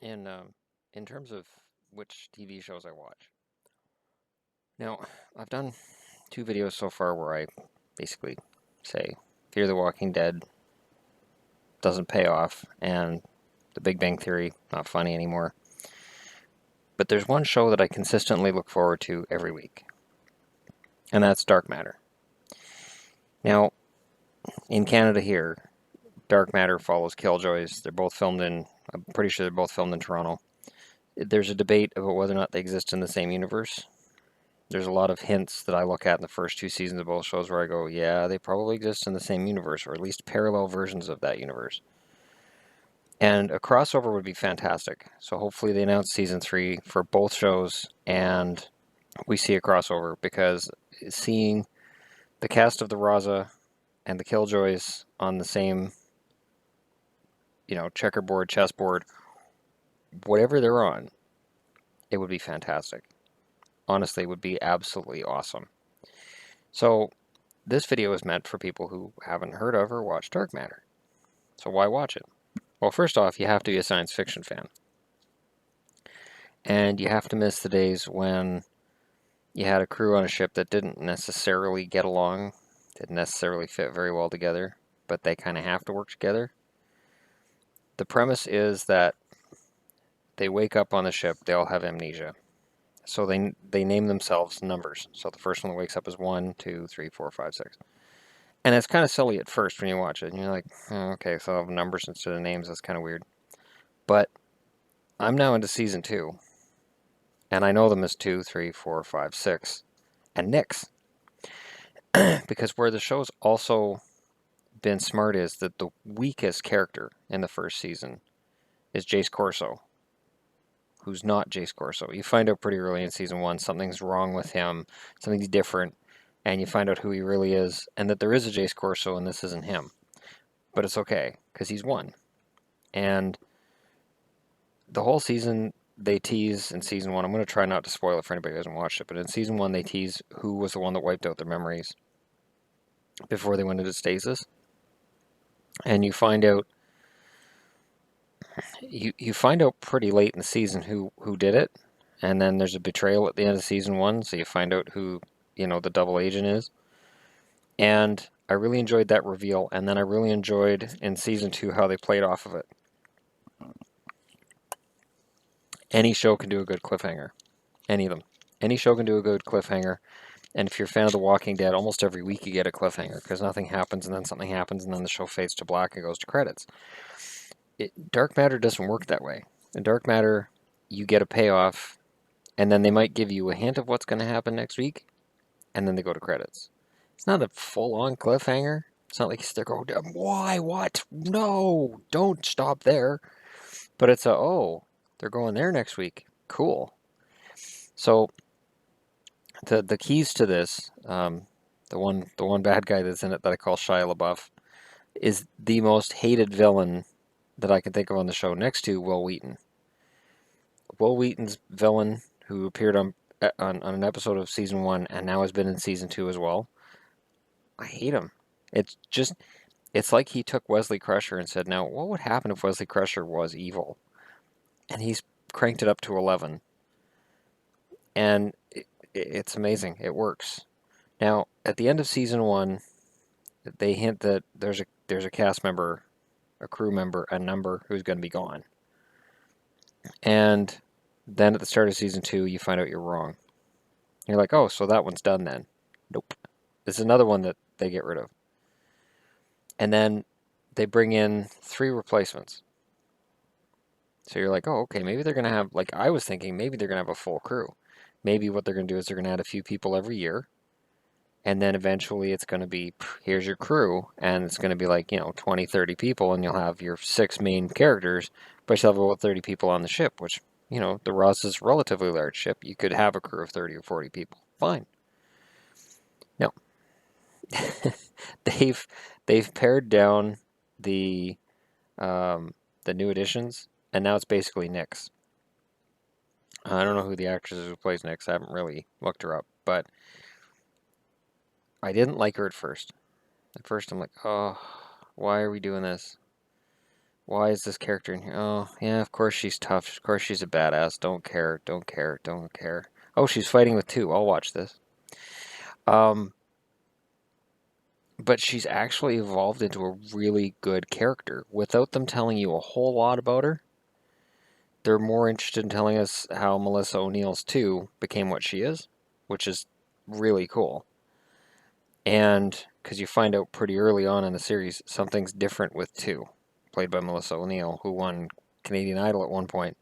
in terms of which TV shows I watch. Now, I've done 2 videos so far where I basically say Fear the Walking Dead doesn't pay off and The Big Bang Theory not funny anymore. But there's one show that I consistently look forward to every week, and that's Dark Matter. Now, in Canada here, Dark Matter follows Killjoys. I'm pretty sure they're both filmed in Toronto. There's a debate about whether or not they exist in the same universe. There's a lot of hints that I look at in the first 2 seasons of both shows where I go, yeah, they probably exist in the same universe, or at least parallel versions of that universe. And a crossover would be fantastic. So hopefully they announce season 3 for both shows and we see a crossover, because seeing the cast of the Raza and the Killjoys on the same, checkerboard, chessboard, whatever they're on, it would be fantastic. Honestly, it would be absolutely awesome. So this video is meant for people who haven't heard of or watched Dark Matter. So why watch it? Well, first off, you have to be a science fiction fan. And you have to miss the days when you had a crew on a ship that didn't necessarily get along, didn't necessarily fit very well together, but they kind of have to work together. The premise is that they wake up on the ship, they all have amnesia. So they name themselves numbers. So the first one that wakes up is 1, 2, 3, 4, 5, 6. And it's kind of silly at first when you watch it. And you're like, oh, okay, so I have numbers instead of names. That's kind of weird. But I'm now into season 2. And I know them as 2, 3, 4, 5, 6. And Nix. Because where the show's also been smart is that the weakest character in the first season is Jace Corso, who's not Jace Corso. You find out pretty early in season 1 something's wrong with him, something's different, and you find out who he really is, and that there is a Jace Corso and this isn't him. But it's okay, because he's one. And the whole season, they tease in season 1. I'm going to try not to spoil it for anybody who hasn't watched it, but in season 1, they tease who was the one that wiped out their memories before they went into stasis. And you find out pretty late in the season who did it, and then there's a betrayal at the end of season 1, so you find out who, the double agent is. And I really enjoyed that reveal, and then I really enjoyed in season 2 how they played off of it. Any show can do a good cliffhanger. Any of them. Any show can do a good cliffhanger. And if you're a fan of The Walking Dead, almost every week you get a cliffhanger, because nothing happens, and then something happens, and then the show fades to black and goes to credits. Dark Matter doesn't work that way. In Dark Matter, you get a payoff, and then they might give you a hint of what's going to happen next week, and then they go to credits. It's not a full-on cliffhanger. It's not like you stick, oh, why, what, no, don't stop there. But it's they're going there next week. Cool. So the keys to this, the one bad guy that's in it that I call Shia LaBeouf, is the most hated villain that I can think of on the show, next to Will Wheaton. Will Wheaton's villain, who appeared on an episode of season 1 and now has been in season 2 as well. I hate him. It's like he took Wesley Crusher and said, now, what would happen if Wesley Crusher was evil? And he's cranked it up to 11. And it's amazing. It works. Now, at the end of season 1, they hint that there's a cast member, a crew member, a number who's going to be gone. And then at the start of season 2, you find out you're wrong. You're like, oh, so that one's done then. Nope. There's another one that they get rid of. And then they bring in 3 replacements. So you're like, oh, okay, maybe they're going to have, like I was thinking, maybe they're going to have a full crew. Maybe what they're going to do is they're going to add a few people every year. And then eventually it's going to be, here's your crew. And it's going to be like, 20, 30 people. And you'll have your 6 main characters. But you'll have about 30 people on the ship, which, the Ross is a relatively large ship. You could have a crew of 30 or 40 people. Fine. No. they've pared down the new additions, and now it's basically Nyx. I don't know who the actress is who plays Nyx. I haven't really looked her up, but I didn't like her at first. At first, I'm like, oh, why are we doing this? Why is this character in here? Oh, yeah, of course she's tough. Of course she's a badass. Don't care, don't care, don't care. Oh, she's fighting with two. I'll watch this. Um, but she's actually evolved into a really good character without them telling you a whole lot about her. They're more interested in telling us how Melissa O'Neill's 2 became what she is, which is really cool. And because you find out pretty early on in the series, something's different with 2, played by Melissa O'Neill, who won Canadian Idol at one point.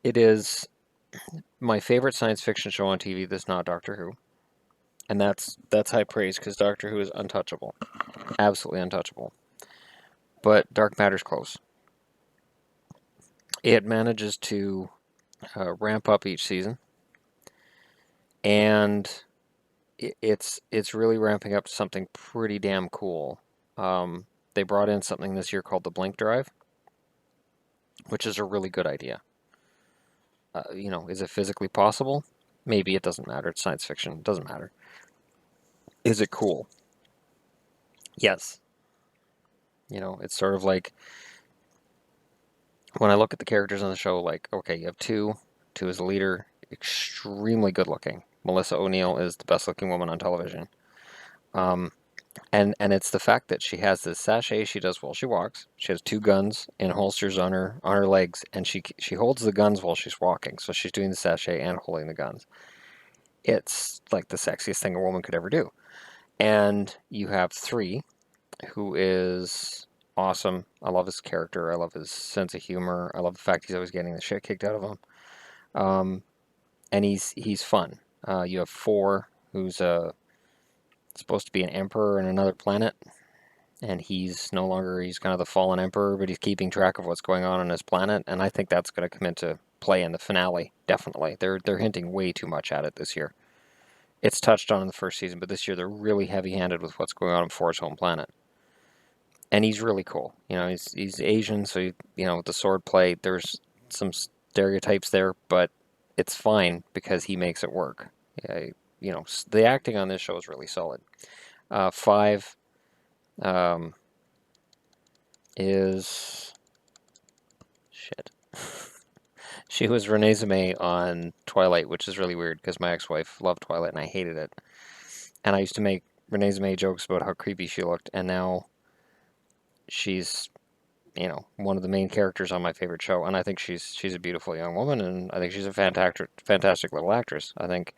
It is my favorite science fiction show on TV that's not Doctor Who. And that's high praise because Doctor Who is untouchable. Absolutely untouchable. But Dark Matter's close. It manages to ramp up each season, and it's really ramping up to something pretty damn cool. They brought in something this year called the Blink Drive, which is a really good idea. Is it physically possible? Maybe. It doesn't matter. It's science fiction. It doesn't matter. Is it cool? Yes. It's sort of like when I look at the characters on the show, like, okay, you have two. Two is the leader, extremely good looking. Melissa O'Neill is the best looking woman on television. Um, and it's the fact that she has this sachet she does while she walks. She has two guns in holsters on her legs, and she holds the guns while she's walking. So she's doing the sachet and holding the guns. It's like the sexiest thing a woman could ever do. And you have three, who is awesome. I love his character. I love his sense of humor. I love the fact he's always getting the shit kicked out of him. And he's fun. You have four, who's supposed to be an emperor in another planet, and he's no longer, he's kind of the fallen emperor, but he's keeping track of what's going on his planet, and I think that's going to come into play in the finale. Definitely, they're hinting way too much at it this year. It's touched on in the first season, but this year they're really heavy-handed with what's going on before his home planet. And he's really cool. He's Asian, so the sword play, there's some stereotypes there, but it's fine because he makes it work. The acting on this show is really solid. Five um, is shit. She was Renee Zimay on Twilight, which is really weird because my ex-wife loved Twilight and I hated it. And I used to make Renee Zimay jokes about how creepy she looked, and now she's one of the main characters on my favorite show, and I think she's a beautiful young woman, and I think she's a fantastic little actress. I think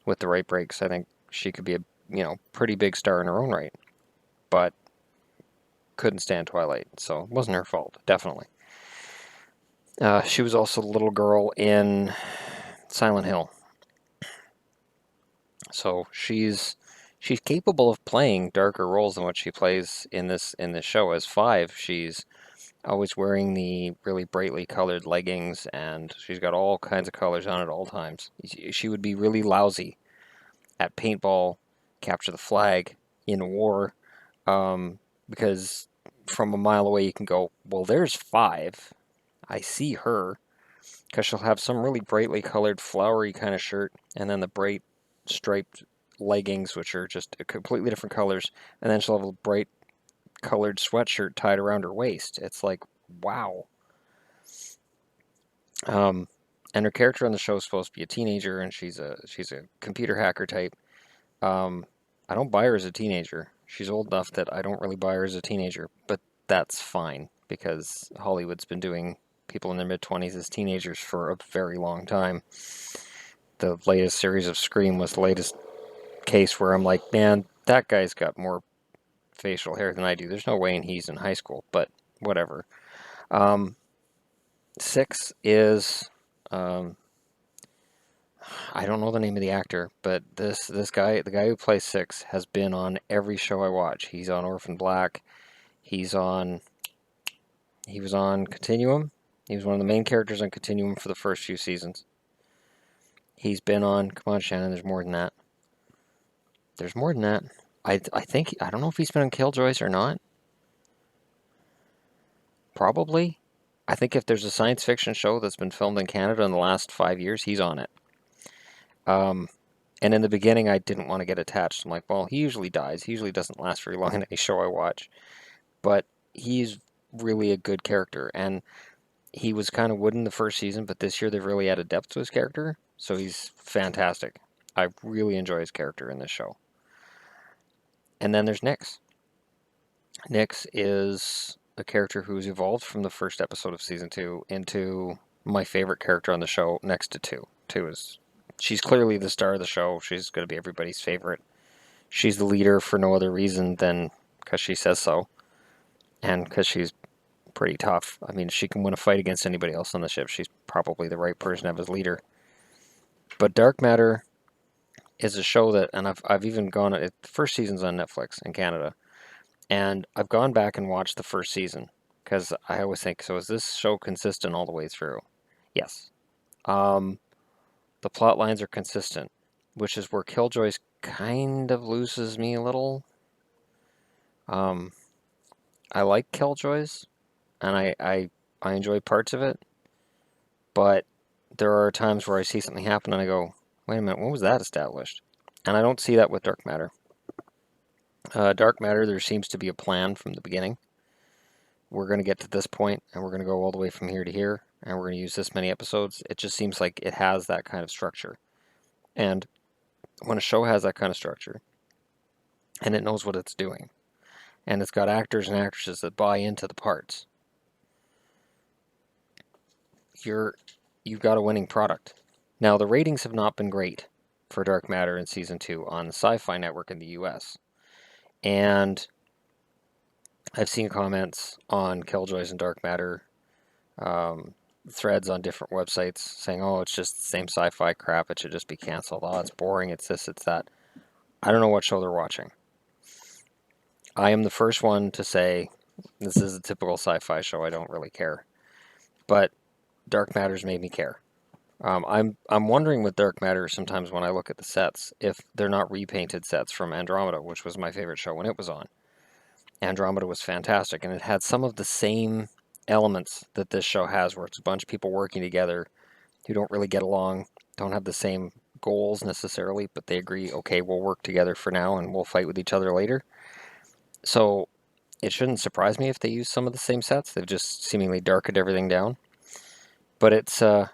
with the right breaks, I think she could be a pretty big star in her own right, but couldn't stand Twilight, so it wasn't her fault, definitely. She was also the little girl in Silent Hill, so she's capable of playing darker roles than what she plays in this show. As Five, she's always wearing the really brightly colored leggings, and she's got all kinds of colors on at all times. She would be really lousy at paintball, capture the flag, in war, because from a mile away you can go, well, there's Five. I see her, because she'll have some really brightly colored, flowery kind of shirt, and then the bright striped leggings, which are just completely different colors, and then she'll have a bright colored sweatshirt tied around her waist. It's like, wow. And her character on the show is supposed to be a teenager, and she's a computer hacker type. I don't buy her as a teenager. She's old enough that I don't really buy her as a teenager, but that's fine because Hollywood's been doing people in their mid-20s as teenagers for a very long time. The latest series of Scream was the latest case where I'm like, man, that guy's got more facial hair than I do. There's no way he's in high school, but whatever. Six is I don't know the name of the actor, but this guy, the guy who plays Six, has been on every show I watch. He's on Orphan Black. He was on Continuum. He was one of the main characters on Continuum for the first few seasons. He's been on, come on, Shannon, there's more than that. There's more than that. I think, I don't know if he's been on Killjoys or not. Probably. I think if there's a science fiction show that's been filmed in Canada in the last 5 years, he's on it. And in the beginning, I didn't want to get attached. I'm like, well, he usually dies. He usually doesn't last very long in any show I watch. But he's really a good character. And he was kind of wooden the first season, but this year they've really added depth to his character, so he's fantastic. I really enjoy his character in this show. And then there's Nyx. Nyx is a character who's evolved from the first episode of season 2 into my favorite character on the show, next to 2. 2 is, she's clearly the star of the show. She's going to be everybody's favorite. She's the leader for no other reason than because she says so, and because she's pretty tough. I mean, she can win a fight against anybody else on the ship. She's probably the right person to have as leader. But Dark Matter is a show that, and I've even gone. The first season's on Netflix in Canada, and I've gone back and watched the first season because I always think, so is this show consistent all the way through? Yes. The plot lines are consistent, which is where Killjoys kind of loses me a little. I like Killjoys, and I enjoy parts of it, but there are times where I see something happen and I go, wait a minute, when was that established? And I don't see that with Dark Matter. Dark Matter, there seems to be a plan from the beginning. We're going to get to this point, and we're going to go all the way from here to here, and we're going to use this many episodes. It just seems like it has that kind of structure. And when a show has that kind of structure, and it knows what it's doing, and it's got actors and actresses that buy into the parts, you've got a winning product. Now, the ratings have not been great for Dark Matter in Season 2 on the Sci-Fi Network in the US. And I've seen comments on Killjoys and Dark Matter threads on different websites saying, oh, it's just the same sci-fi crap, it should just be canceled. Oh, it's boring, it's this, it's that. I don't know what show they're watching. I am the first one to say, this is a typical sci-fi show, I don't really care. But Dark Matter's made me care. I'm wondering with Dark Matter sometimes when I look at the sets, if they're not repainted sets from Andromeda, which was my favorite show when it was on. Andromeda was fantastic, and it had some of the same elements that this show has, where it's a bunch of people working together who don't really get along, don't have the same goals necessarily, but they agree, okay, we'll work together for now and we'll fight with each other later. So it shouldn't surprise me if they use some of the same sets. They've just seemingly darkened everything down. But it's a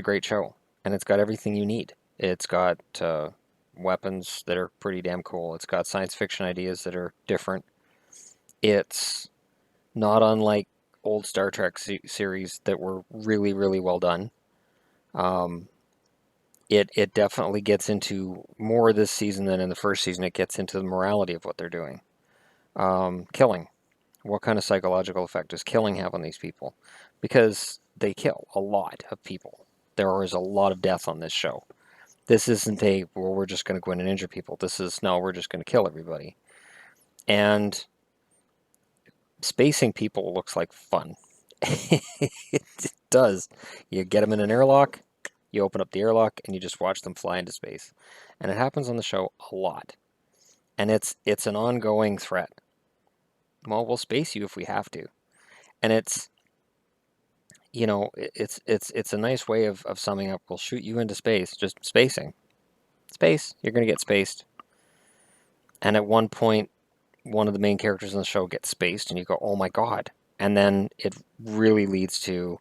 great show, and it's got everything you need. It's got weapons that are pretty damn cool. It's got science fiction ideas that are different. It's not unlike old Star Trek series that were really, really well done. It definitely gets into more this season than in the first season. It gets into the morality of what they're doing. Killing. What kind of psychological effect does killing have on these people? Because they kill a lot of people. There is a lot of death on this show. This isn't a, well, we're just going to go in and injure people. This is, no, we're just going to kill everybody. And spacing people looks like fun. It does. You get them in an airlock, you open up the airlock, and you just watch them fly into space. And it happens on the show a lot. And it's an ongoing threat. Well, we'll space you if we have to. And it's, you know, it's a nice way of summing up, we'll shoot you into space, just spacing. Space, you're going to get spaced. And at one point, one of the main characters in the show gets spaced, and you go, oh my god. And then it really leads to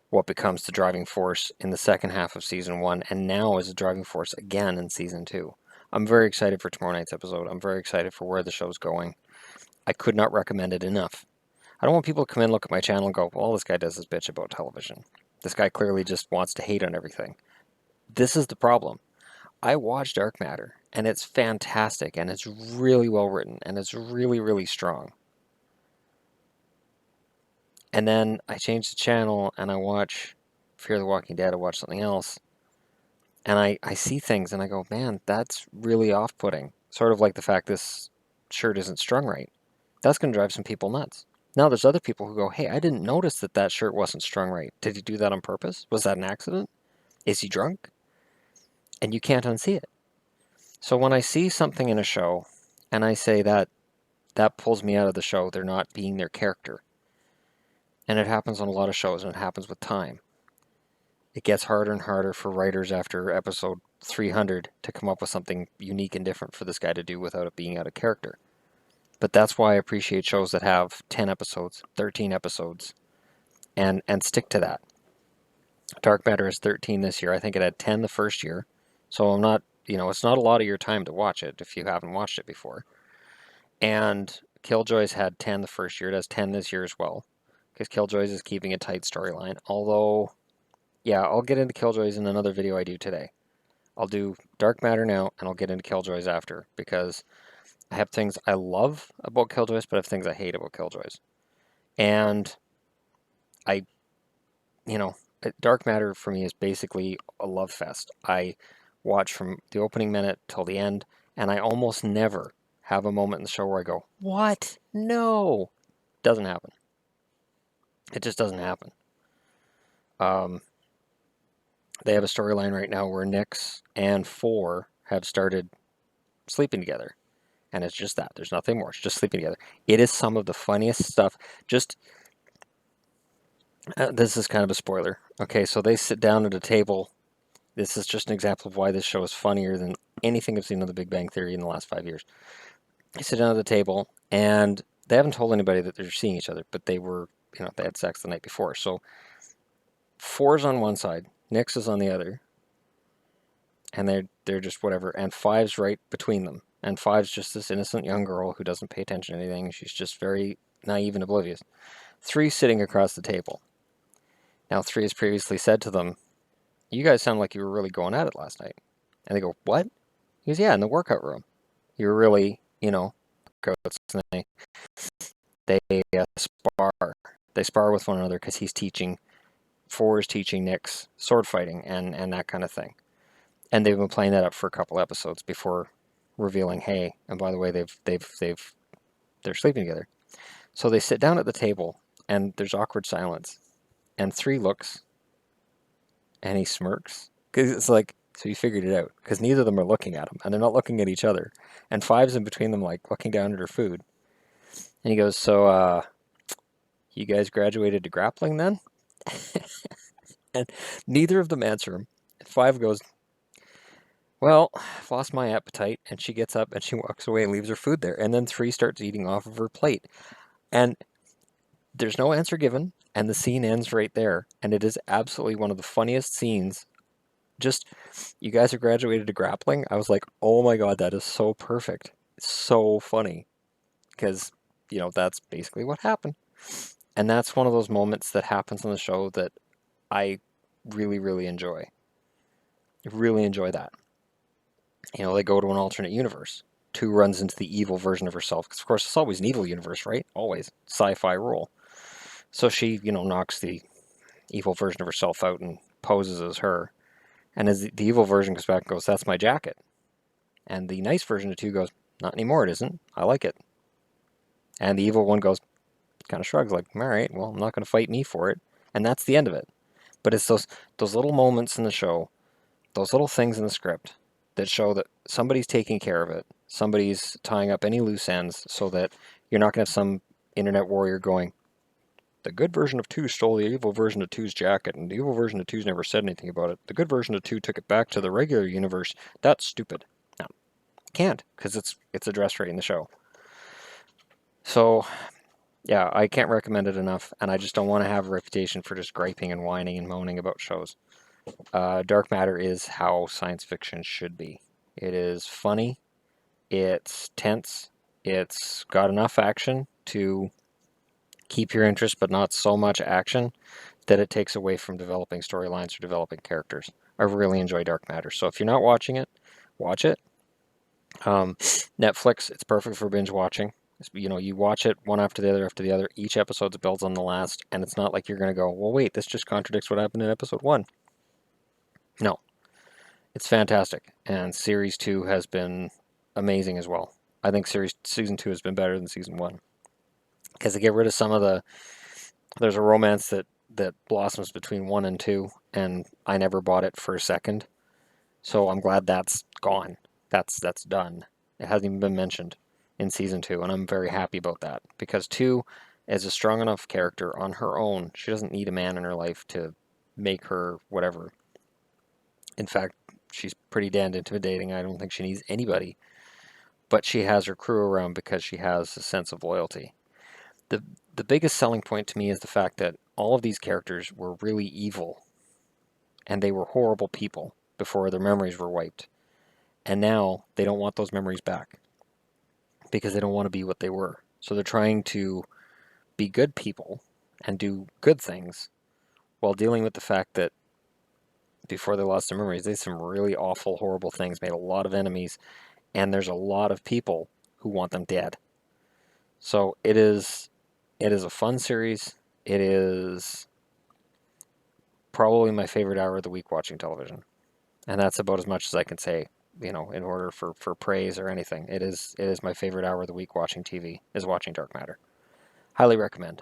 what becomes the driving force in the second half of Season 1, and now is a driving force again in Season 2. I'm very excited for tomorrow night's episode. I'm very excited for where the show's going. I could not recommend it enough. I don't want people to come in, look at my channel, and go, well, all this guy does is bitch about television. This guy clearly just wants to hate on everything. This is the problem. I watch Dark Matter, and it's fantastic, and it's really well written, and it's really, really strong. And then I change the channel, and I watch Fear the Walking Dead, I watch something else, and I see things, and I go, man, that's really off-putting. Sort of like the fact this shirt isn't strung right. That's going to drive some people nuts. Now there's other people who go, hey, I didn't notice that that shirt wasn't strung right. Did he do that on purpose? Was that an accident? Is he drunk? And you can't unsee it. So when I see something in a show, and I say that pulls me out of the show, they're not being their character. And it happens on a lot of shows, and it happens with time. It gets harder and harder for writers after episode 300 to come up with something unique and different for this guy to do without it being out of character. But that's why I appreciate shows that have 10 episodes, 13 episodes, and stick to that. Dark Matter is 13 this year. I think it had 10 the first year. So I'm not, it's not a lot of your time to watch it if you haven't watched it before. And Killjoys had 10 the first year. It has 10 this year as well. Because Killjoys is keeping a tight storyline. Although, yeah, I'll get into Killjoys in another video I do today. I'll do Dark Matter now, and I'll get into Killjoys after. Because I have things I love about Killjoys, but I have things I hate about Killjoys. And I, Dark Matter for me is basically a love fest. I watch from the opening minute till the end, and I almost never have a moment in the show where I go, "What? No!" Doesn't happen. It just doesn't happen. Um, they have a storyline right now where Nyx and Four have started sleeping together, and it's just that. There's nothing more. It's just sleeping together. It is some of the funniest stuff. Just this is kind of a spoiler. Okay, so they sit down at a table. This is just an example of why this show is funnier than anything I've seen on The Big Bang Theory in the last 5 years. They sit down at the table, and they haven't told anybody that they're seeing each other, but they were, they had sex the night before. So Four's on one side, Nyx is on the other, and they're just whatever. And Five's right between them, and Five's just this innocent young girl who doesn't pay attention to anything. She's just very naive and oblivious. Three's sitting across the table. Now, Three has previously said to them, "You guys sound like you were really going at it last night." And they go, "What?" He goes, "Yeah, in the workout room. You were really, workouts." And they spar. They spar with one another because Four is teaching Nyx sword fighting and that kind of thing. And they've been playing that up for a couple episodes before revealing, hey, and by the way, they're sleeping together. So they sit down at the table, and there's awkward silence. And Three looks, and he smirks. Because it's like, so you figured it out. Because neither of them are looking at him, and they're not looking at each other. And Five's in between them, like, looking down at her food. And he goes, so, you guys graduated to grappling then? And neither of them answer him. Five goes, "Well, I've lost my appetite." And she gets up and she walks away and leaves her food there. And then Three starts eating off of her plate. And there's no answer given. And the scene ends right there. And it is absolutely one of the funniest scenes. Just, you guys are graduated to grappling. I was like, oh my God, that is so perfect. It's so funny. Because, that's basically what happened. And that's one of those moments that happens on the show that I really, really enjoy. I really enjoy that. They go to an alternate universe. Two runs into the evil version of herself. Because, of course, it's always an evil universe, right? Always. Sci-fi rule. So she, knocks the evil version of herself out and poses as her. And as the evil version comes back and goes, "That's my jacket." And the nice version of Two goes, "Not anymore, it isn't. I like it." And the evil one goes, kind of shrugs, like, "All right, well, I'm not going to fight me for it." And that's the end of it. But it's those little moments in the show, those little things in the script that show that somebody's taking care of it. Somebody's tying up any loose ends so that you're not going to have some internet warrior going, "The good version of Two stole the evil version of Two's jacket, and the evil version of Two's never said anything about it. The good version of Two took it back to the regular universe. That's stupid." No, can't, because it's addressed right in the show. So, yeah, I can't recommend it enough, and I just don't want to have a reputation for just griping and whining and moaning about shows. Dark Matter is how science fiction should be. It is funny, it's tense, it's got enough action to keep your interest, but not so much action that it takes away from developing storylines or developing characters. I really enjoy Dark Matter, so if you're not watching it, watch it. Netflix, it's perfect for binge watching. You watch it one after the other. Each episode builds on the last, and it's not like you're going to go, "Well, wait, this just contradicts what happened in episode 1." No, it's fantastic, and series 2 has been amazing as well. I think season 2 has been better than season 1 because they get rid of some of the. There's a romance that blossoms between 1 and 2, and I never bought it for a second. So I'm glad that's gone. That's done. It hasn't even been mentioned in season 2, and I'm very happy about that because 2 is a strong enough character on her own. She doesn't need a man in her life to make her whatever. In fact, she's pretty damned intimidating. I don't think she needs anybody. but she has her crew around because she has a sense of loyalty. The the biggest selling point to me is the fact that all of these characters were really evil and they were horrible people before their memories were wiped. And now they don't want those memories back because they don't want to be what they were. So they're trying to be good people and do good things while dealing with the fact that before they lost their memories, they did some really awful, horrible things, made a lot of enemies, and there's a lot of people who want them dead. So it is a fun series. It is probably my favorite hour of the week watching television. And that's about as much as I can say, in order for praise or anything. It is my favorite hour of the week watching TV, is watching Dark Matter. Highly recommend.